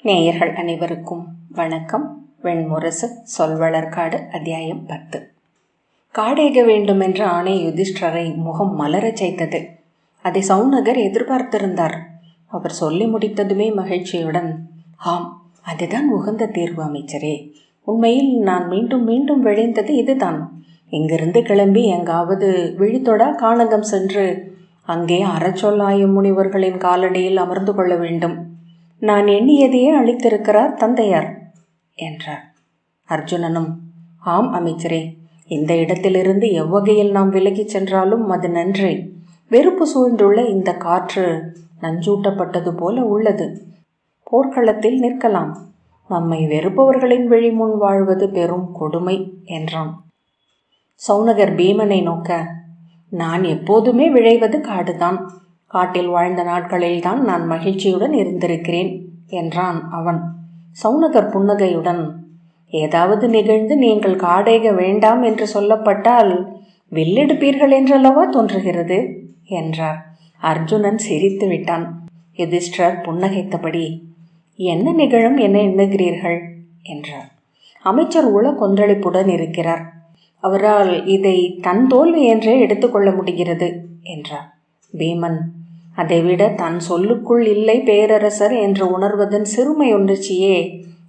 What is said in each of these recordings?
நேயர்கள் அனைவருக்கும் வணக்கம். வெண்முரசு சொல்வளர்காடு அத்தியாயம் 10. காடேக வேண்டுமென்ற ஆணை யுதிஷ்டரை முகம் மலரச் செய்தது. அதை சௌனகர் எதிர்பார்த்திருந்தார். அவர் சொல்லி முடித்ததுமே மகிழ்ச்சியுடன், ஆம், அதுதான் உகந்த தீர்வு அமைச்சரே. உண்மையில் நான் மீண்டும் மீண்டும் விளைந்தது இதுதான். இங்கிருந்து கிளம்பி எங்காவது விழித்தொடா கானகம் சென்று அங்கே அறச்சொல்லாய முனிவர்களின் காலடியில் அமர்ந்து கொள்ள வேண்டும். நான் எண்ணியதையே அளித்திருக்கிறார் தந்தையார் என்றார். அர்ஜுனனும், ஆம் அமைச்சரே, இந்த இடத்திலிருந்து எவ்வகையில் நாம் விலகிச் சென்றாலும் அது நன்றே. வெறுப்பு சூழ்ந்துள்ள இந்த காற்று நஞ்சூட்டப்பட்டது போல உள்ளது. போர்க்களத்தில் நிற்கலாம், நம்மை வெறுப்பவர்களின் வழி முன் வாழ்வது பெரும் கொடுமை என்றான். சௌனகர் பீமனை நோக்க, நான் எப்போதுமே விழைவது காடுதான். காட்டில் வாழ்ந்த நாட்களில்தான் நான் மகிழ்ச்சியுடன் இருந்திருக்கிறேன் என்றான் அவன். சௌனகர் புன்னகையுடன், ஏதாவது நிகழ்ந்து நீங்கள் காடேக வேண்டாம் என்று சொல்லப்பட்டால் வில்லெடுப்பீர்கள் என்றல்லவா தோன்றுகிறது என்றார். அர்ஜுனன் சிரித்து விட்டான். யுதிஷ்டர் புன்னகைத்தபடி, என்ன நிகழும் என எண்ணுகிறீர்கள் என்றார். அமைச்சர் உள கொந்தளிப்புடன் இருக்கிறார். அவரால் இதை தன் தோல்வி என்றே எடுத்துக்கொள்ள முடிகிறது என்றார். பீமன், அதைவிட தன் சொல்லுக்குள் இல்லை பேரரசர் என்று உணர்வதன் சிறுமை உணர்ச்சியே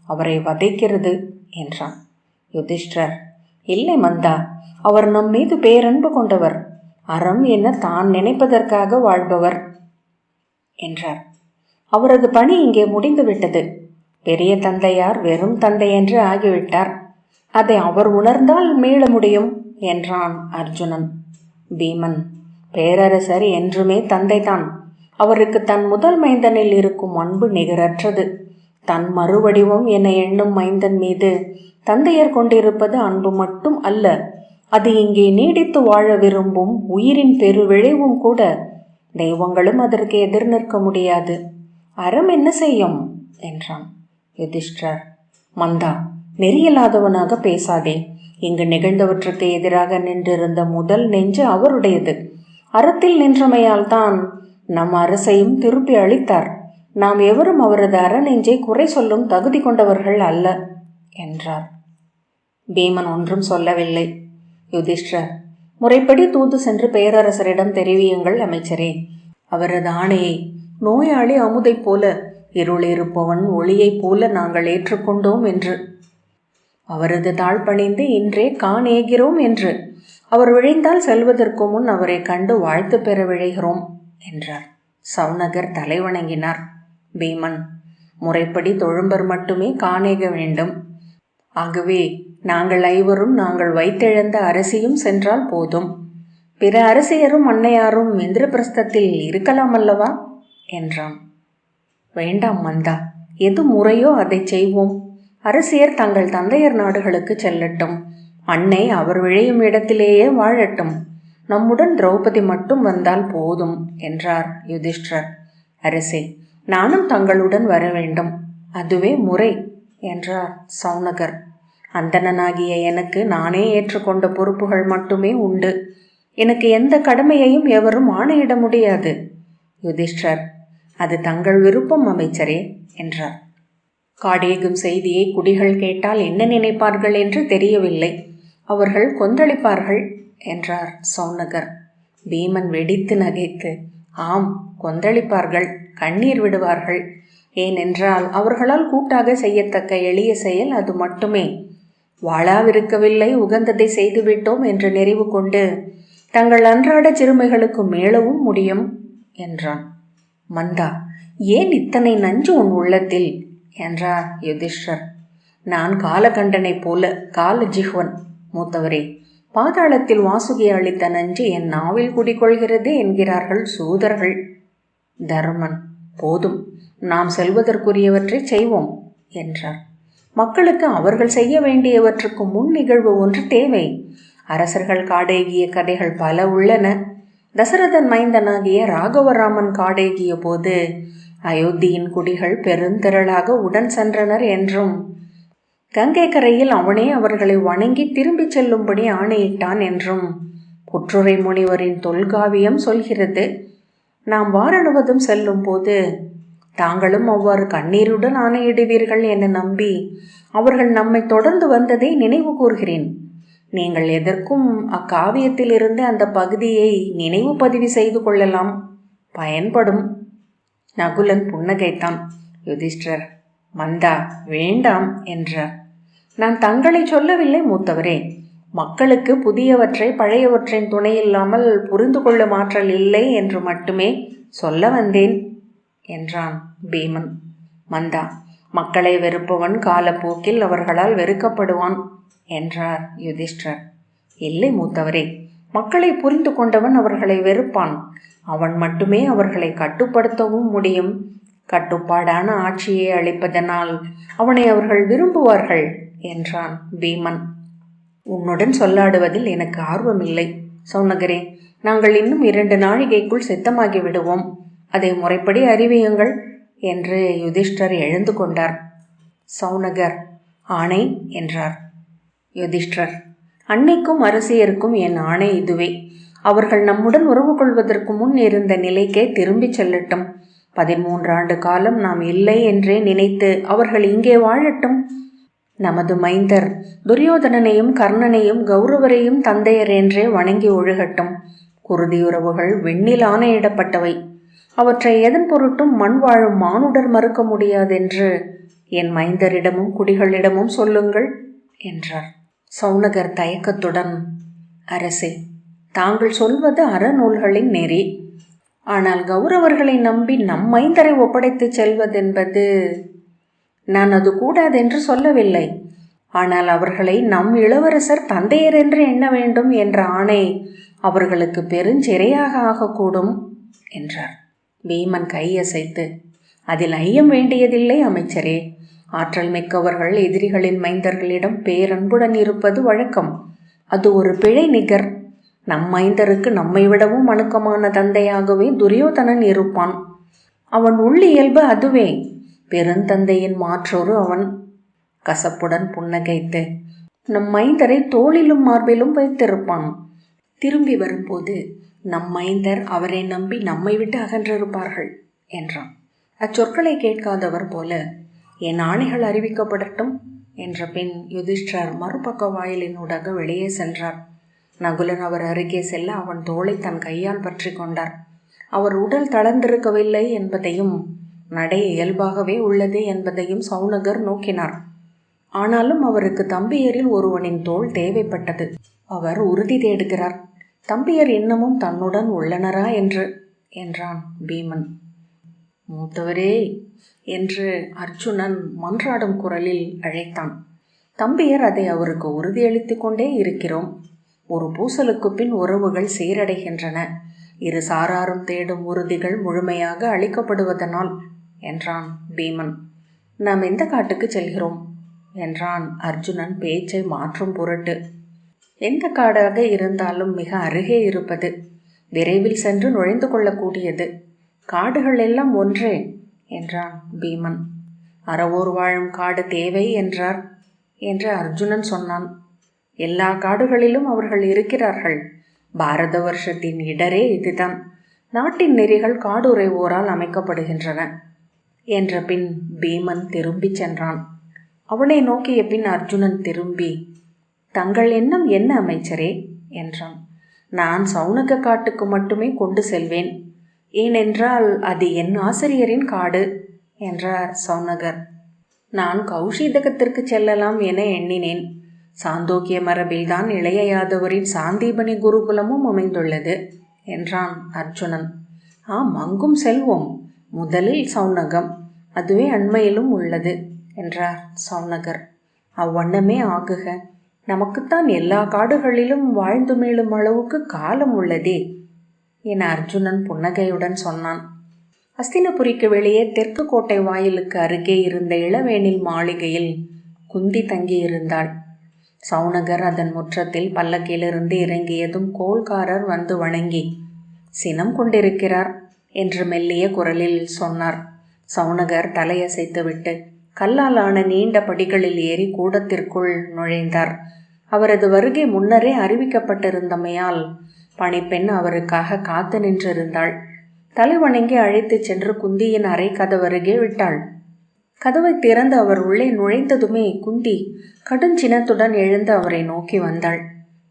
அவரை வதைக்கிறது என்றான். யுதிஷ்டர், இல்லை மந்தா, அவர் நம் மீது பேரன்பு கொண்டவர், அறம் என தான் நினைப்பதற்காக வாழ்பவர் என்றார். அவரது பணி இங்கே முடிந்துவிட்டது. பெரிய தந்தையார் வெறும் தந்தை என்று ஆகிவிட்டார். அதை அவர் உணர்ந்தால் மீள முடியும் என்றான் அர்ஜுனன். பீமன், பேரரசர் என்றுமே தந்தைதான். அவருக்கு தன் முதல் மைந்தனில் இருக்கும் அன்பு நிகரற்றது. தன் மறுவடிவம் என எண்ணும் மைந்தன் மீது தந்தையர் கொண்டிருப்பது அன்பு மட்டும் அல்ல, அது இங்கே நீடித்து வாழ விரும்பும் உயிரின் பெருவிளைவும் கூட. தெய்வங்களும் அதற்கு எதிர் நிற்க முடியாது. அறம் என்ன செய்யும் என்றான். யுதிஷ்டர், மந்தா, நெறியில்லாதவனாக பேசாதே. இங்கு நிகழ்ந்தவற்றுக்கு எதிராக நின்றிருந்த முதல் நெஞ்சு அவருடையது. அறத்தில் நின்றமையால் தான் நம் அரசையும் திருப்பி அளித்தார். நாம் எவரும் அவரது அறநெஞ்சை குறை சொல்லும் தகுதி கொண்டவர்கள் அல்ல என்றார். பீமன் ஒன்றும் சொல்லவில்லை. யுதிஷ்டர், முறைப்படி தூது சென்று பேரரசரிடம் தெரிவியுங்கள் அமைச்சரே. அவரது ஆணையை நோயாளி அமுதைப் போல, இருள் இருப்பவன் ஒளியைப் போல நாங்கள் ஏற்றுக்கொண்டோம் என்று, அவரது தாழ்பணிந்து இன்றே காணேகிறோம் என்று, அவர் விழைந்தால் செல்வதற்கு முன் அவரை கண்டு வாழ்த்து பெற விழைகிறோம் என்றார். சௌனகர் தலைவணங்கினார். பீமன், முறைப்படி தொழும்பர் மட்டுமே காணேக வேண்டும். ஆகவே நாங்கள் ஐவரும் நாங்கள் வைத்தெழுந்த அரசியும் சென்றால் போதும். பிற அரசியரும் அன்னையாரும் இந்திரபிரஸ்தத்தில் இருக்கலாம் அல்லவா என்றான். வேண்டாம் மந்தா, எது முறையோ அதை செய்வோம். அரசியர் தங்கள் தந்தையர் நாடுகளுக்கு செல்லட்டும். அன்னை அவர் விழையும் இடத்திலேயே வாழட்டும். நம்முடன் திரௌபதி மட்டும் வந்தால் போதும் என்றார் யுதிஷ்டர். அரசே, நானும் தங்களுடன் வர வேண்டும், அதுவே முறை என்றார் சௌனகர். அந்தணனாகிய எனக்கு நானே ஏற்றுக்கொண்ட பொறுப்புகள் மட்டுமே உண்டு. எனக்கு எந்த கடமையையும் எவரும் ஆணையிட முடியாது. யுதிஷ்டர், அது தங்கள் விருப்பம் அமைச்சரே என்றார். காடேகும் செய்தியை குடிகள் கேட்டால் என்ன நினைப்பார்கள் என்று தெரியவில்லை. அவர்கள் கொந்தளிப்பார்கள் என்றார் சௌனகர். பீமன் வெடித்து நகைத்து, ஆம், கொந்தளிப்பார்கள், கண்ணீர் விடுவார்கள். ஏனென்றால் அவர்களால் கூட்டாக செய்யத்தக்க எளிய செயல் அது மட்டுமே. வாழாவிருக்கவில்லை, உகந்ததை செய்துவிட்டோம் என்று நிறைவு கொண்டு தங்கள் அன்றாட சிறுமைகளுக்கு மேலவும் முடியும் என்றான். மந்தா, ஏன் இத்தனை நஞ்சு உன் உள்ளத்தில் என்றார் யுதிஷ்டர். நான் காலகண்டனை போல காலஜிஹ்வன் மூத்தவரே. பாதாளத்தில் வாசுகி அளித்த நஞ்சு என் நாவில் குடிகொள்கிறது என்கிறார்கள் சூதர்கள். தர்மன், போதும், நாம் செல்வதற்குரியவற்றை செய்வோம் என்றார். மக்களுக்கு அவர்கள் செய்ய வேண்டியவற்றுக்கு முன் நிகழ்வு ஒன்று தேவை. அரசர்கள் காடேகிய கதைகள் பல உள்ளன. தசரதன் மைந்தனாகிய ராகவராமன் காடேகிய போது அயோத்தியின் குடிகள் பெருந்திரளாக உடன் சென்றனர் என்றும், கங்கை கரையில் அவனே அவர்களை வணங்கி திரும்பிச் செல்லும்படி ஆணையிட்டான் என்றும் புற்றுரை முனிவரின் தொல்காவியம் சொல்கிறது. நாம் வாரணவதம் செல்லும் போது தாங்களும் அவ்வாறு கண்ணீருடன் ஆணையிடுவீர்கள் என நம்பி அவர்கள் நம்மை தொடர்ந்து வந்ததை நினைவு கூர்கிறேன். நீங்கள் எதற்கும் அக்காவியத்திலிருந்து அந்த பகுதியை நினைவு பதிவு செய்து கொள்ளலாம், பயன்படும். நகுலன் புன்னகைத்தான். யுதிஷ்டர், மந்தா வேண்டாம் என்றார். நான் தங்களை சொல்லவில்லை மூத்தவரே. மக்களுக்கு புதியவற்றை பழையவற்றின் துணையில்லாமல் புரிந்து கொள்ளும் ஆற்றல் இல்லை என்று மட்டுமே சொல்ல வந்தேன் என்றான் பீமன். மந்தா, மக்களை வெறுப்பவன் காலப்போக்கில் அவர்களால் வெறுக்கப்படுவான் என்றார் யுதிஷ்டர். இல்லை மூத்தவரே, மக்களை புரிந்து கொண்டவன் அவர்களை வெறுப்பான். அவன் மட்டுமே அவர்களை கட்டுப்படுத்தவும் முடியும். கட்டுப்பாடான ஆட்சியை அளிப்பதனால் அவனை அவர்கள் விரும்புவார்கள் என்றான் பீமன். உன்னுடன் சொல்லாடுவதில் எனக்கு ஆர்வமில்லை சௌனகரே. நாங்கள் இன்னும் 2 நாழிகைக்குள் சித்தமாகி விடுவோம். அதை முறைப்படி அறிவியுங்கள் என்று யுதிஷ்டர் எழுந்து கொண்டார். சௌனகர், ஆணை என்றார். யுதிஷ்டர், அன்னைக்கும் அரசியருக்கும் என் ஆணை இதுவே. அவர்கள் நம்முடன் உறவு கொள்வதற்கு முன் இருந்த நிலைக்கே திரும்பி செல்லட்டும். 13 ஆண்டு காலம் நாம் இல்லை என்றே நினைத்து அவர்கள் இங்கே வாழட்டும். நமது மைந்தர் துரியோதனனையும் கர்ணனையும் கௌரவரையும் தந்தையர் என்றே வணங்கி ஒழுகட்டும். குருதியுறவுகள் வெண்ணில் ஆணையிடப்பட்டவை. அவற்றை எதன் பொருட்டும் மண் வாழும் மானுடர் மறுக்க முடியாதென்று என் மைந்தரிடமும் குடிகளிடமும் சொல்லுங்கள் என்றார். சௌனகர் தயக்கத்துடன், அரசே, தாங்கள் சொல்வது அறநூல்களின் நெறி. ஆனால் கௌரவர்களை நம்பி நம் மைந்தரை ஒப்படைத்து செல்வதென்பது... நான் அது கூடாதென்று சொல்லவில்லை. ஆனால் அவர்களை நம் இளவரசர் தந்தையர் என்று எண்ண வேண்டும் என்ற ஆணை அவர்களுக்கு பெருஞ்சிறையாக ஆகக்கூடும் என்றார். பீமன் கையசைத்து, அதில் ஐயம் வேண்டியதில்லை அமைச்சரே. ஆற்றல் மிக்கவர்கள் எதிரிகளின் மைந்தர்களிடம் பேரன்புடன் இருப்பது வழக்கம். அது ஒரு பிழை நிகர். நம் மைந்தருக்கு நம்மை விடவும் அணுக்கமான தந்தையாகவே துரியோதனன் இருப்பான். அவன் உள்ளியல்பு அதுவே. பெருந்தந்தையின் மாற்றொரு அவன். கசப்புடன் புன்னகைத்து, நம் மைந்தரை தோளிலும் மார்பிலும் வைத்திருப்பான். திரும்பி வரும்போது நம் மைந்தர் அவரை நம்பி நம்மை விட்டு அகன்றிருப்பார்கள் என்றான். அச்சொற்களை கேட்காதவர் போல, என் ஆணைகள் அறிவிக்கப்படட்டும் என்ற பின் யுதிஷ்டர் மறுபக்க வாயிலினூடாக வெளியே சென்றார். நகுலன் அவர் அருகே செல்ல அவன் தோளை தன் கையால் பற்றி கொண்டார். அவர் உடல் தளர்ந்திருக்கவில்லை என்பதையும் நடை இயல்பாகவே உள்ளது என்பதையும் சௌனகர் நோக்கினார். ஆனாலும் அவருக்கு தம்பியரில் ஒருவனின் தோள் தேவைப்பட்டது. அவர் உறுதி தேடுகிறார். தம்பியர் இன்னமும் தன்னுடன் உள்ளனரா என்றான் பீமன். மூத்தவரே என்று அர்ஜுனன் மன்றாடும் குரலில் அழைத்தான். தம்பியர் அதை அவருக்கு உறுதியளித்து கொண்டே இருக்கிறோம். ஒரு பூசலுக்கு பின் உறவுகள் சீரடைகின்றன. இரு சாராரும் தேடும் உறுதிகள் முழுமையாக அளிக்கப்படுவதனால் என்றான் பீமன். நாம் எந்த காட்டுக்கு செல்கிறோம் என்றான் அர்ஜுனன் பேச்சை மாற்றும் பொருட்டு. எந்த காடாக இருந்தாலும் மிக அருகே இருப்பது, விரைவில் சென்று நுழைந்து கொள்ளக்கூடியது. காடுகள் எல்லாம் ஒன்றே என்றான் பீமன். அறவோர் வாழும் காடு தேவை என்றார் என்று அர்ஜுனன் சொன்னான். எல்லா காடுகளிலும் அவர்கள் இருக்கிறார்கள். பாரத வருஷத்தின் இடரே இதுதான். நாட்டின் நெறிகள் காடுறைவோரால் அமைக்கப்படுகின்றன என்ற பின் பீமன் திரும்பி சென்றான். அவனை நோக்கிய பின் அர்ஜுனன் திரும்பி, தங்கள் எண்ணம் என்ன அமைச்சரே என்றான். நான் சௌனக காட்டுக்கு மட்டுமே கொண்டு செல்வேன். ஏனென்றால் அது என் ஆசிரியரின் காடு என்றார் சௌனகர். நான் கௌஷிதகத்திற்கு செல்லலாம் என எண்ணினேன். சாந்தோக்கிய மரபில்தான் இளைய யாதவரின் சாந்தீபனி குருகுலமும் அமைந்துள்ளது என்றான் அர்ஜுனன். ஆம், அங்கும் செல்வோம். முதலில் சௌனகம், அதுவே அண்மையிலும் உள்ளது என்றார் சௌனகர். அவ்வண்ணமே ஆகுக. நமக்குத்தான் எல்லா காடுகளிலும் வாழ்ந்து மீளும் அளவுக்கு காலம் உள்ளதே என அர்ஜுனன் புன்னகையுடன் சொன்னான். அஸ்தினபுரிக்கு வெளியே தெற்கு கோட்டை வாயிலுக்கு அருகே இருந்த இளவேனில் மாளிகையில் குந்தி தங்கியிருந்தாள். சௌனகர் அதன் முற்றத்தில் பல்லக்கிலிருந்து இறங்கியதும் கோல்காரர் வந்து வணங்கி, சினம் கொண்டிருக்கிறார் என்று மெல்லிய குரலில் சொன்னார். சௌனகர் தலையசைத்துவிட்டு கல்லாலான நீண்ட படிகளில் ஏறி கூடத்திற்குள் நுழைந்தார். அவரது வருகை முன்னரே அறிவிக்கப்பட்டிருந்தமையால் பணிப்பெண் அவருக்காக காத்து நின்றிருந்தாள். தலைவணங்கி அழைத்துச் சென்று குந்தியின் அறை கதவருகே விட்டாள். கதவை திறந்து அவர் உள்ளே நுழைந்ததுமே குந்தி கடுஞ்சினத்துடன் எழுந்து அவரை நோக்கி வந்தாள்.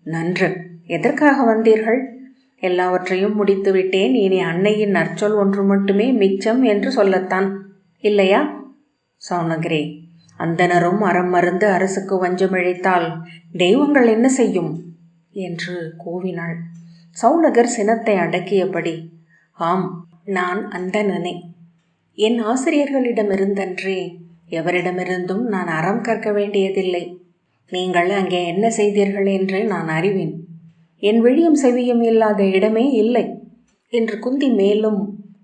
நன்று, எதற்காக வந்தீர்கள்? எல்லாவற்றையும் முடித்து விட்டேன். இனி அன்னையின் நற்சொல் ஒன்று மட்டுமே மிச்சம் என்று சொல்லத்தான், இல்லையா? சௌனகரே, அந்தனரும் அறம் மருந்து அரசுக்கு வஞ்சமிழைத்தால் தெய்வங்கள் என்ன செய்யும் என்று கூவினாள். சௌனகர் சினத்தை அடக்கியபடி, ஆம், நான் அந்தணனே. என் ஆசிரியர்களிடமிருந்தன்றே எவரிடமிருந்தும் நான் அறம் கற்க வேண்டியதில்லை. நீங்கள் அங்கே என்ன செய்தீர்கள் என்று நான் அறிவேன். என் விழியும் செவியும் இல்லாத இடமே இல்லை என்று குந்தி மேலும்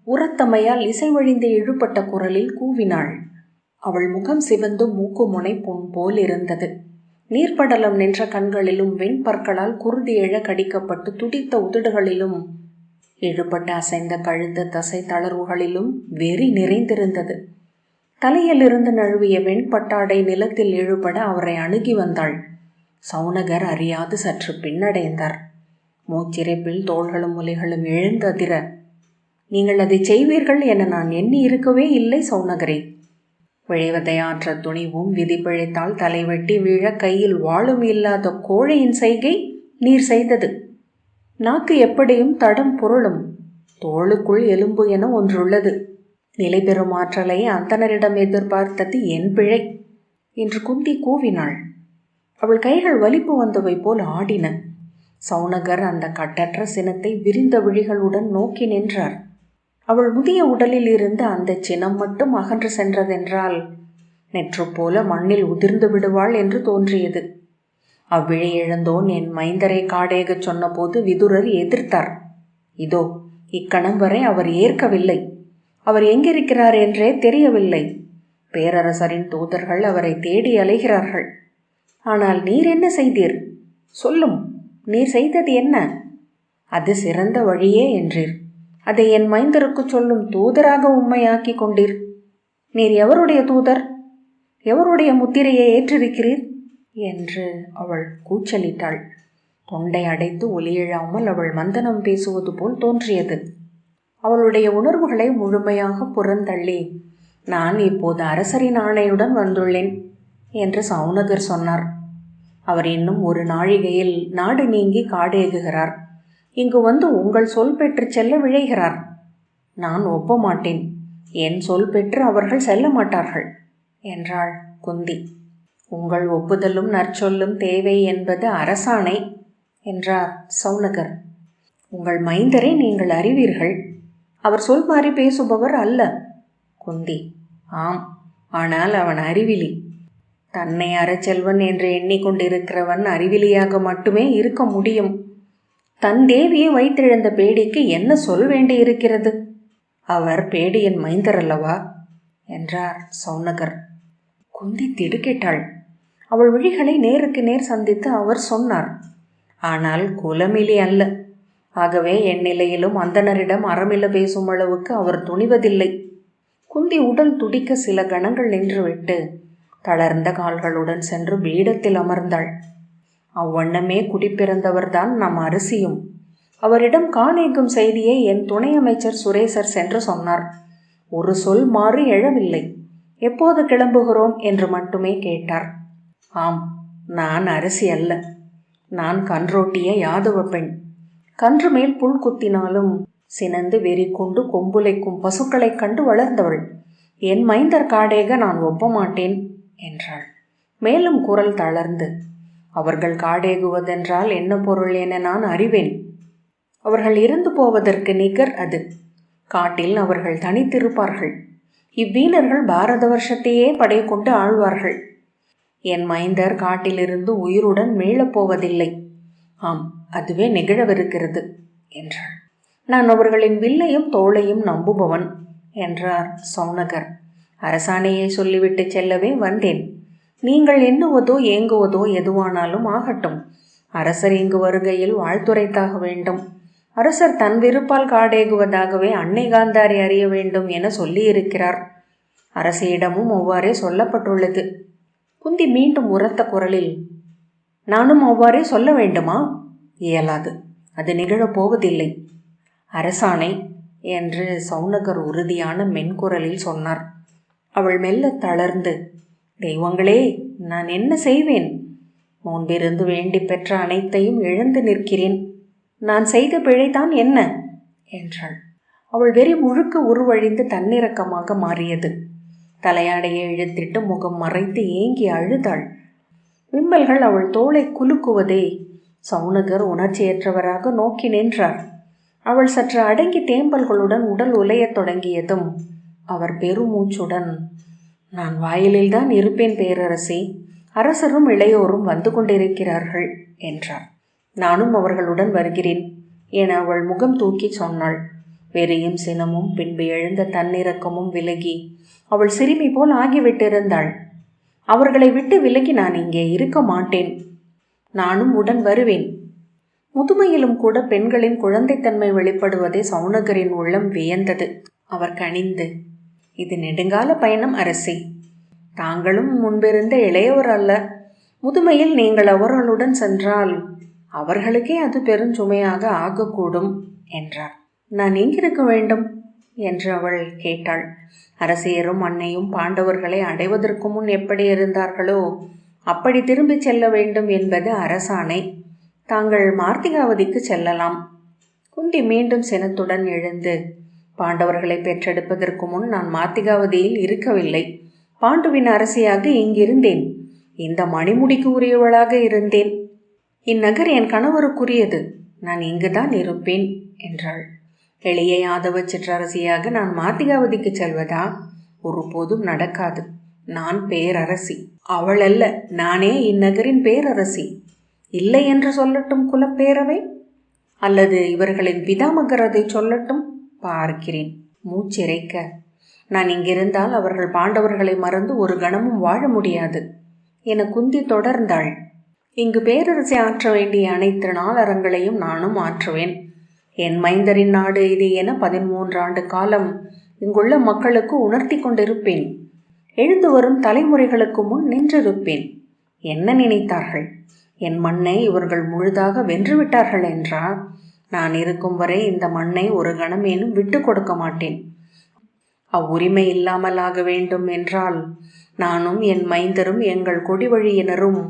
உரத்தமையால் இசை வழிந்து இழுபட்ட குரலில் கூவினாள். அவள் முகம் சிவந்து மூக்கு முனை பொன் போல் இருந்தது. நீர்ப்படலம் நின்ற கண்களிலும் வெண்பற்களால் குருதி எழ கடிக்கப்பட்டு துடித்த உதடுகளிலும் இழுபட்ட அசைந்த கழுத்து தசை தளர்வுகளிலும் வெறி நிறைந்திருந்தது. தலையிலிருந்து நழுவிய வெண்பட்டாடை நிலத்தில் இழுபட அவரை அணுகி வந்தாள். சௌனகர் அறியாது சற்று பின்னடைந்தார். மூச்சிறைப்பில் தோள்களும் முலைகளும் எழுந்ததிர, நீங்கள் அதை செய்வீர்கள் என நான் எண்ணி இருக்கவே இல்லை சௌனகரே. விழைவதை ஆற்ற துணிவும் விதி பிழைத்தால் தலைவெட்டி வீழ கையில் வாளும் இல்லாத கோழையின் செய்கை நீர் செய்தது. நாக்கு எப்படியும் தடம் புரளும். தோளுக்குள் எலும்பு என ஒன்றுள்ளது. நிலை பெறும் ஆற்றலை அந்தனரிடம் எதிர்பார்த்தது என் பிழை என்று குந்தி கூவினாள். அவள் கைகள் வலிப்பு வந்தவை போல் ஆடின. சௌனகர் அந்த கட்டற்ற சினத்தை விரிந்த விழிகளுடன் நோக்கி நின்றார். அவள் முதிய உடலில் இருந்து அந்த சினம் மட்டும் அகன்று சென்றதென்றால் நெற்று போல மண்ணில் உதிர்ந்து விடுவாள் என்று தோன்றியது. அவ்விழி இழந்தோன் என் மைந்தரை காடேகச் சொன்னபோது விதுரர் எதிர்த்தார். இதோ இக்கணம் வரை அவர் ஏற்கவில்லை. அவர் எங்கிருக்கிறார் என்றே தெரியவில்லை. பேரரசரின் தூதர்கள் அவரை தேடி அலைகிறார்கள். ஆனால் நீர் என்ன செய்தீர்? சொல்லும், நீர் செய்தது என்ன? அது சிறந்த வழியே என்றீர். அதை என் மைந்தருக்கு சொல்லும் தூதராக உம்மையாக்கி கொண்டீர். நீர் எவருடைய தூதர்? எவருடைய முத்திரையை ஏற்றிருக்கிறீர் என்று அவள் கூச்சலிட்டாள். தொண்டை அடைத்து ஒலியிழாமல் அவள் மந்தனம் பேசுவது போல் தோன்றியது. அவளுடைய உணர்வுகளை முழுமையாக புறந்தள்ளி, நான் இப்போது அரசரின் ஆணையுடன் வந்துள்ளேன் என்று சௌனகர் சொன்னார். அவர் இன்னும் ஒரு நாழிகையில் நாடு நீங்கி காடேகுகிறார். இங்கு வந்து உங்கள் சொல் பெற்று செல்ல விழைகிறார். நான் ஒப்ப மாட்டேன். என் சொல் பெற்று அவர்கள் செல்ல மாட்டார்கள் என்றாள் குந்தி. உங்கள் ஒப்புதலும் நற்சொல்லும் தேவை என்பது அரசாணை என்றார் சௌனகர். உங்கள் மைந்தரை நீங்கள் அறிவீர்கள். அவர் சொல் மாறி பேசுபவர் அல்ல. குந்தி, ஆம், ஆனால் அவன் அறிவிலி. தன்னை அறச்செல்வன் என்று எண்ணிக்கொண்டிருக்கிறவன் அறிவிலியாக மட்டுமே இருக்க முடியும். தன் தேவியை வைத்திழந்த பேடிக்கு என்ன சொல் வேண்டி இருக்கிறது? அவர் பேடியின் மைந்தர் அல்லவா என்றார் சௌனகர். குந்தி திடுக்கிட்டாள். அவள் விழிகளை நேருக்கு நேர் சந்தித்து அவர் சொன்னார், ஆனால் குலமிலி அல்ல. ஆகவே என் நிலையிலும் அந்தனரிடம் அறமில்ல பேசும் அளவுக்கு அவர் துணிவதில்லை. குந்தி உடல் துடிக்க சில கணங்கள் நின்றுவிட்டு தளர்ந்த கால்களுடன் சென்று பீடத்தில் அமர்ந்தாள். அவ்வண்ணமே குடிப்பிறந்தவர்தான் நம் அரிசியும். அவரிடம் காணேகும் செய்தியை என் துணை அமைச்சர் சுரேசர் சென்று சொன்னார். ஒரு சொல் மாறி எழவில்லை. எப்போது கிளம்புகிறோம் என்று மட்டுமே கேட்டார். ஆம், நான் அரசி அல்ல. நான் கன்றுட்டிய யாதவ பெண். கன்று மேல் புல் குத்தினாலும் சினந்து வெறி கொண்டு கொம்புலைக்கும் பசுக்களைக் கண்டு வளர்ந்தவள். என் மைந்தர் காடேக நான் ஒப்ப மாட்டேன் என்றாள். மேலும் குரல் தளர்ந்து, அவர்கள் காடேகுவதென்றால் என்ன பொருள் என நான் அறிவேன். அவர்கள் இறந்து போவதற்கு நிகர் அது. காட்டில் அவர்கள் தனித்திருப்பார்கள். இவ்வீணர்கள் பாரத வருஷத்தையே படை கொண்டு ஆழ்வார்கள். என் மைந்தர் காட்டிலிருந்து உயிருடன் மீளப்போவதில்லை. ஆம், அதுவே நிகழவிருக்கிறது என்றாள். நான் அவர்களின் வில்லையும் தோளையும் நம்புபவன் என்றார் சௌனகர். அரசாணையை சொல்லிவிட்டு செல்லவே வந்தேன். நீங்கள் எண்ணுவதோ ஏங்குவதோ எதுவானாலும் ஆகட்டும். அரசர் இங்கு வருகையில் வாழ்த்துரைத்தாக வேண்டும். அரசர் தன் விருப்பால் காடேகுவதாகவே அன்னை காந்தாரி அறிய வேண்டும் என சொல்லியிருக்கிறார். அரசியிடமும் அவ்வாறே சொல்லப்பட்டுள்ளது. குந்தி மீண்டும் உரத்த குரலில், நானும் அவ்வாறே சொல்ல வேண்டுமா? இயலாது. அது நிகழப்போவதில்லை. அரசாணை, என்று சௌனகர் உறுதியான மென்குரலில் சொன்னார். அவள் மெல்ல தளர்ந்து, தெய்வங்களே, நான் என்ன செய்வேன்? முன்பிருந்து வேண்டி பெற்ற அனைத்தையும் இழந்து நிற்கிறேன். நான் செய்த பிழைதான் என்ன என்றாள். அவள் வெறி முழுக்க உருவழிந்து தன்னிறக்கமாக மாறியது. தலையாடையை இழுத்திட்டு முகம் மறைத்து ஏங்கி அழுதாள். விம்மல்கள் அவள் தோளை குலுக்குவதே சௌனகர் உணர்ச்சியற்றவராக நோக்கி நின்றார். அவள் சற்று அடங்கி தேம்பல்களுடன் உடல் உலையத் தொடங்கியதும் அவர் பெருமூச்சுடன், நான் வாயிலில்தான் இருப்பேன் பேரரசே, அரசரும் இளையோரும் வந்து கொண்டிருக்கிறார்கள் என்றார். நானும் அவர்களுடன் வருகிறேன் என அவள் முகம் தூக்கி சொன்னாள். வெறியும் சினமும் பின்பு எழுந்த தன்னிறக்கமும் விலகி அவள் சிறுமி போல் ஆகிவிட்டிருந்தாள். அவர்களை விட்டு விலகி நான் இங்கே இருக்க மாட்டேன், நானும் உடன் வருவேன். முதுமையிலும் கூட பெண்களின் குழந்தைத்தன்மை வெளிப்படுவதை சௌனகரின் உள்ளம் வியந்தது. அவர் கனிந்து, இது நெடுங்கால பயணம் அரசே. தாங்களும் முன்பிருந்த இளையவர் அல்ல. முதுமையில் நீங்கள் அவர்களுடன் சென்றால் அவர்களுக்கே அது பெருஞ்சுமையாக ஆகக்கூடும் என்றார். நான் எங்கிருக்க வேண்டும் என்று அவள் கேட்டாள். அரசியரும் அன்னையும் பாண்டவர்களை அடைவதற்கு முன் எப்படி இருந்தார்களோ அப்படி திரும்பி செல்ல வேண்டும் என்பது அரசாணை. தாங்கள் மார்த்திகாவதிக்கு செல்லலாம். குந்தி மீண்டும் சினத்துடன் எழுந்து, பாண்டவர்களை பெற்றெடுப்பதற்கு முன் நான் மார்த்திகாவதியில் இருக்கவில்லை. பாண்டுவின் அரசியாக இங்கிருந்தேன். இந்த மணிமுடிக்கு உரியவளாக இருந்தேன். இந்நகர் என் கணவருக்குரியது. நான் இங்குதான் இருப்பேன் என்றாள். எளிய யாதவ சிற்றரசியாக நான் மார்த்திகாவதிக்கு செல்வதா? ஒருபோதும் நடக்காது. நான் பேரரசி. அவள் அல்ல, நானே இந்நகரின் பேரரசி. இல்லை என்று சொல்லட்டும் குலப்பேரவை, அல்லது இவர்களின் பிதாமகர் அதை சொல்லட்டும், பார்க்கிறேன். மூச்சிறைக்க, நான் இங்கிருந்தால் அவர்கள் பாண்டவர்களை மறந்து ஒரு கணமும் வாழ முடியாது என குந்தி தொடர்ந்தாள். இங்கு பேரரசி ஆற்ற வேண்டிய அனைத்து நாளரங்களையும் நானும் ஆற்றுவேன். என் மைந்தரின் நாடு இது என 13 ஆண்டு காலம் இங்குள்ள மக்களுக்கு உணர்த்தி கொண்டிருப்பேன். எழுந்து வரும் தலைமுறைகளுக்கு முன் நின்றிருப்பேன். என்ன நினைத்தார்கள்? என் மண்ணை இவர்கள் முழுதாக வென்றுவிட்டார்கள் என்றா? நான் இருக்கும் வரை இந்த மண்ணை ஒரு கணமேனும் விட்டு கொடுக்க மாட்டேன். அவ்வுரிமை இல்லாமல் ஆக வேண்டும் என்றால் நானும் என் மைந்தரும் எங்கள் கொடி வழியினரும்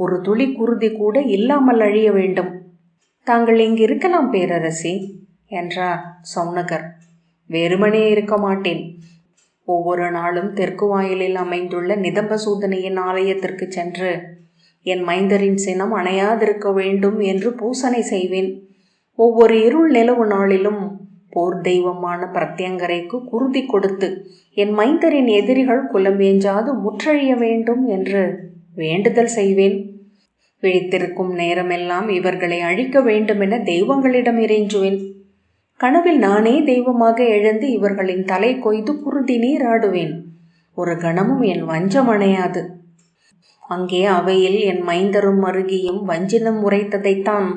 ஒரு துளி குருதி கூட இல்லாமல் அழிய வேண்டும். தாங்கள் இங்கு இருக்கலாம் பேரரசி என்றார் சௌனகர். வெறுமனே இருக்க மாட்டேன். ஒவ்வொரு நாளும் தெற்கு வாயிலில் அமைந்துள்ள நிதம்பசூதனையின் ஆலயத்திற்கு சென்று என் மைந்தரின் சினம் அணையாதிருக்க வேண்டும் என்று பூசனை செய்வேன். ஒவ்வொரு இருள் நிலவு நாளிலும் போர் தெய்வமான பிரத்யங்கரைக்கு குருதி கொடுத்து என் மைந்தரின் எதிரிகள் குலமேஞ்சாது முற்றழிய வேண்டும் என்று வேண்டுதல் செய்வேன். விழித்திருக்கும் நேரமெல்லாம் இவர்களை அழிக்க வேண்டுமென தெய்வங்களிடம் இறைஞ்சுவேன். கனவில் நானே தெய்வமாக எழுந்து இவர்களின் தலை கொய்து குருதி நீராடுவேன். ஒரு கணமும் என் வஞ்சம் அணையாது. அங்கே அவையில் என் மைந்தரும் மருகியும் வஞ்சினம் உரைத்ததைத்தான்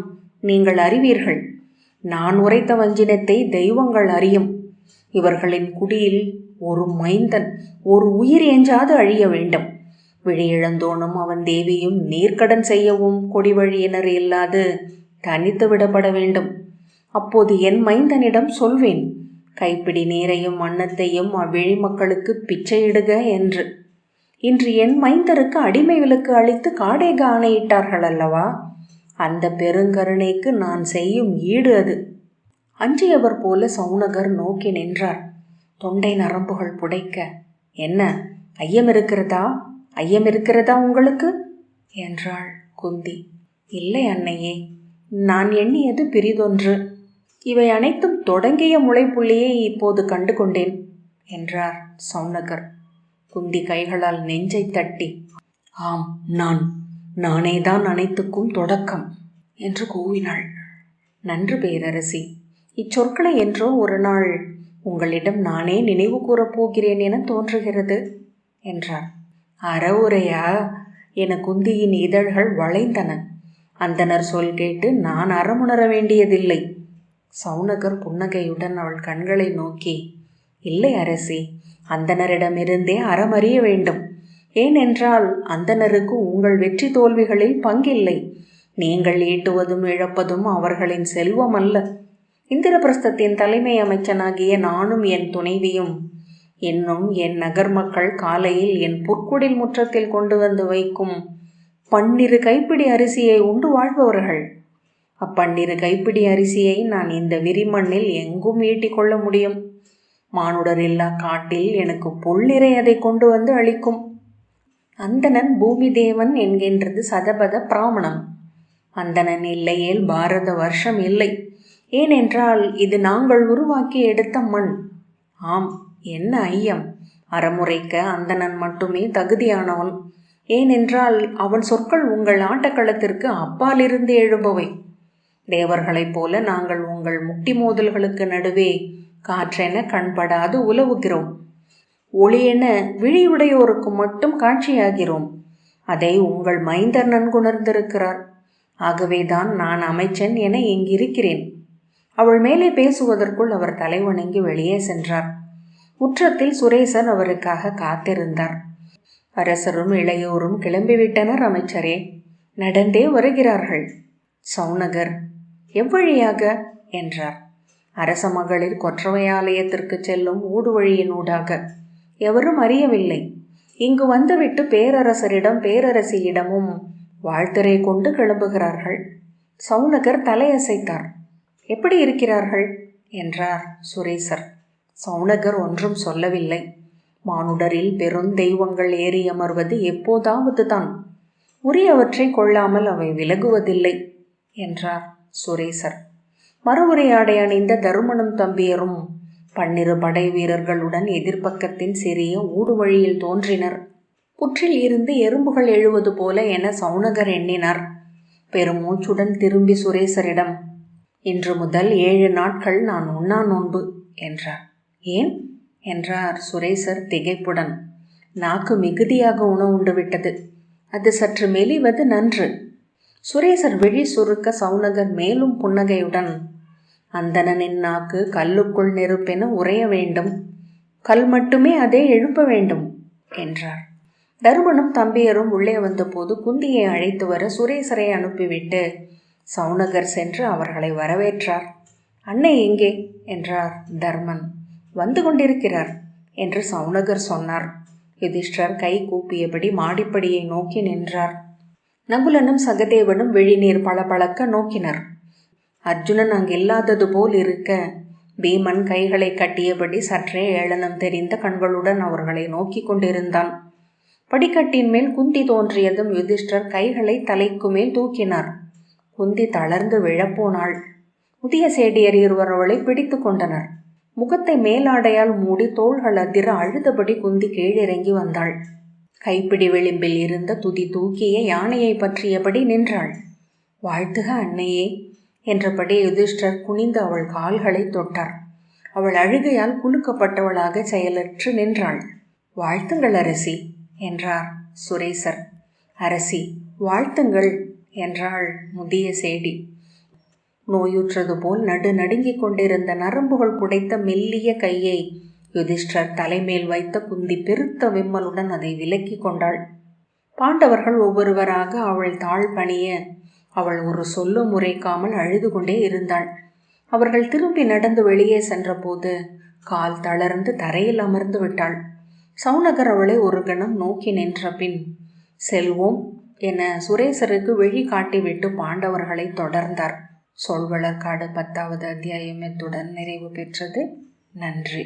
நீங்கள் அறிவீர்கள். நான் உரைத்த வஞ்சினத்தை தெய்வங்கள் அறியும். இவர்களின் குடியில் ஒரு மைந்தன், ஒரு உயிர் எஞ்சாது அழிய வேண்டும். விழியிழந்தோனும் அவன் தேவியும் நீர்க்கடன் செய்யவும் கொடி வழியினர் இல்லாது தனித்து விடப்பட வேண்டும். அப்போது என் மைந்தனிடம் சொல்வேன், கைப்பிடி நீரையும் அன்னத்தையும் அவ்விழி மக்களுக்கு பிச்சையிடுக என்று. இன்று என் மைந்தருக்கு அடிமை விலக்கு அளித்து காடேக ஆணையிட்டார்கள் அல்லவா? அந்த பெருங்கருணைக்கு நான் செய்யும் ஈடு அது. அஞ்சியவர் போல சௌனகர் நோக்கி நின்றார். தொண்டை நரம்புகள் புடைக்க, என்ன ஐயம் இருக்கிறதா உங்களுக்கு என்றாள் குந்தி. இல்லை அன்னையே, நான் எண்ணியது பிரிதொன்று. இவை அனைத்தும் தொடங்கிய முளைப்புள்ளியை இப்போது கண்டு கொண்டேன் என்றார் சௌனகர். குந்தி கைகளால் நெஞ்சை தட்டி, ஆம், நானேதான் அனைத்துக்கும் தொடக்கம் என்று கூவினாள். நன்று பேரரசி, இச்சொற்களை என்றோ ஒரு நாள் உங்களிடம் நானே நினைவு கூறப் போகிறேன் என தோன்றுகிறது என்றார். அறவுரையா என குந்தியின் இதழ்கள் வளைந்தன. அந்தனர் சொல் கேட்டு நான் அறமுணர வேண்டியதில்லை. சௌனகர் புன்னகையுடன் அவள் கண்களை நோக்கி, இல்லை அரசி, அந்தனரிடமிருந்தே அறமறிய வேண்டும். ஏனென்றால் அந்தனருக்கு உங்கள் வெற்றி தோல்விகளில் பங்கில்லை. நீங்கள் ஈட்டுவதும் இழப்பதும் அவர்களின் செல்வம் அல்ல. இந்திரபிரஸ்தத்தின் தலைமை அமைச்சனாகிய நானும் என் துணைவியும் இன்னும் என் நகர் மக்கள் காலையில் என் புற்குடில் முற்றத்தில் கொண்டு வந்து வைக்கும் 12 கைப்பிடி அரிசியை உண்டு வாழ்பவர்கள். 12 கைப்பிடி அரிசியை நான் இந்த விரிமண்ணில் எங்கும் ஈட்டிக் கொள்ள முடியும். மானுடர் இல்லா காட்டில் எனக்கு புள்ளிறை அதை கொண்டு வந்து அளிக்கும். அந்தணன் பூமி தேவன் என்கின்றது சதபத பிராமணம். அந்தணன் இல்லையேல் பாரத வருஷம் இல்லை. ஏனென்றால் இது நாங்கள் உருவாக்கி எடுத்த மண். ஆம், என்ன ஐயம்! அறமுறைக்க அந்தணன் மட்டுமே தகுதியானவன். ஏனென்றால் அவன் சொற்கள் உங்கள் ஆட்டக்களத்திற்கு அப்பாலிருந்து எழுபவை. தேவர்களைப் போல நாங்கள் உங்கள் முட்டி மோதல்களுக்கு நடுவே காற்றென கண்படாது உலவுகிறோம். ஒளியென விழியுடையோருக்கு மட்டும் காட்சியாகிறோம். அதை உங்கள் மைந்தர் நன்குணர்ந்திருக்கிறார். ஆகவேதான் நான் அமைச்சன் என இங்கிருக்கிறேன். அவள் மேலே பேசுவதற்குள் அவர் தலைவணங்கி வெளியே சென்றார். முற்றத்தில் சுரேசர் அவருக்காக காத்திருந்தார். அரசரும் இளையோரும் கிளம்பிவிட்டனர் அமைச்சரே. நடந்தே வருகிறார்கள். சௌனகர் எவ்வழியாக என்றார். அரச மகளிர் கொற்றவை ஆலயத்திற்கு செல்லும் ஊடு வழியினூடாக. எவரும் அறியவில்லை. இங்கு வந்துவிட்டு பேரரசரிடம் பேரரசியிடமும் வாழ்த்துரை கொண்டு கிளம்புகிறார்கள். சௌனகர் தலையசைத்தார். எப்படி இருக்கிறார்கள் என்றார் சுரேசர். சௌனகர் ஒன்றும் சொல்லவில்லை. மானுடரில் பெருந்தெய்வங்கள் ஏறி அமர்வது எப்போதாவது தான். உரியவற்றை கொள்ளாமல் அவை விலகுவதில்லை என்றார் சுரேசர். மறுவுரையாடை அணிந்த தருமனும் தம்பியரும் 12 படை வீரர்களுடன் எதிர்பக்கத்தின் சிறிய ஊடு வழியில் தோன்றினர். புற்றில் இருந்து எறும்புகள் எழுவது போல என சௌனகர் எண்ணினார். பெருமூச்சுடன் திரும்பி சுரேசரிடம், இன்று முதல் 7 நாட்கள் நான் உண்ணா நோன்பு என்றார். ஏன் என்றார் சுரேசர் திகைப்புடன். நாக்கு மிகுதியாக உணவுண்டு விட்டது. அது சற்று மெலிவது நன்று. சுரேசர் விழி சுருக்க சௌனகர் மேலும் புன்னகையுடன், அந்தணனின் நாக்கு கல்லுக்குள் நெருப்பென உறைய வேண்டும். கல் மட்டுமே அதை எழுப்ப வேண்டும் என்றார். தருமனும் தம்பியரும் உள்ளே வந்தபோது குந்தியை அழைத்து வர சுரேசரை அனுப்பிவிட்டு சௌனகர் சென்று அவர்களை வரவேற்றார். அன்னை எங்கே என்றார் தர்மன். வந்து கொண்டிருக்கிறார் என்று சௌனகர் சொன்னார். யுதிஷ்டர் கை கூப்பியபடி மாடிப்படியை நோக்கி நின்றார். நகுலனும் சகதேவனும் விழிநீர் பளபளக்க நோக்கினர். அர்ஜுனன் அங்கில்லாதது போல் இருக்க பீமன் கைகளை கட்டியபடி சற்றே ஏளனம் தெரிந்த கண்களுடன் அவர்களை நோக்கி கொண்டிருந்தான். படிக்கட்டின் மேல் குந்தி தோன்றியதும் யுதிஷ்டர் கைகளை தலைக்கு மேல் தூக்கினார். குந்தி தளர்ந்து விழப்போனாள். புதிய சேடியர் இருவர் அவளை பிடித்து கொண்டனர். முகத்தை மேலாடையால் மூடி தோள்கள் அதிர அழுதபடி குந்தி கீழிறங்கி வந்தாள். கைப்பிடி விளிம்பில் இருந்த துதி தூக்கிய யானையை பற்றியபடி நின்றாள். வாழ்த்துக அன்னையே என்றபடி யுதிஷ்டர் குனிந்து அவள் கால்களை தொட்டார். அவள் அழுகையால் குலுக்கப்பட்டவளாக செயலற்று நின்றாள். வாழ்த்துங்கள் அரசி என்றார் சுரேசர். அரசி வாழ்த்துங்கள் என்றாள் முதிய சேடி. நோயுற்றது போல் நடுநடுங்கிக் கொண்டிருந்த நரம்புகள் புடைத்த மெல்லிய கையை யுதிஷ்டர் தலைமேல் வைத்த குந்தி பெருத்த விம்மலுடன் அதை விலக்கி கொண்டாள். பாண்டவர்கள் ஒவ்வொருவராக அவள் தாழ் பணிய அவள் ஒரு சொல்லும் உரைக்காமல் அழுது கொண்டே இருந்தாள். அவர்கள் திரும்பி நடந்து வெளியே சென்றபோது கால் தளர்ந்து தரையில் அமர்ந்து விட்டாள். சௌனகர் அவளை ஒரு கணம் நோக்கி நின்ற பின் செல்வோம் என சுரேசருக்கு வழி காட்டிவிட்டு பாண்டவர்களை தொடர்ந்தார். சொல்வளர்காடு 10வது அத்தியாயம் இத்துடன் நிறைவு பெற்றது. நன்றி.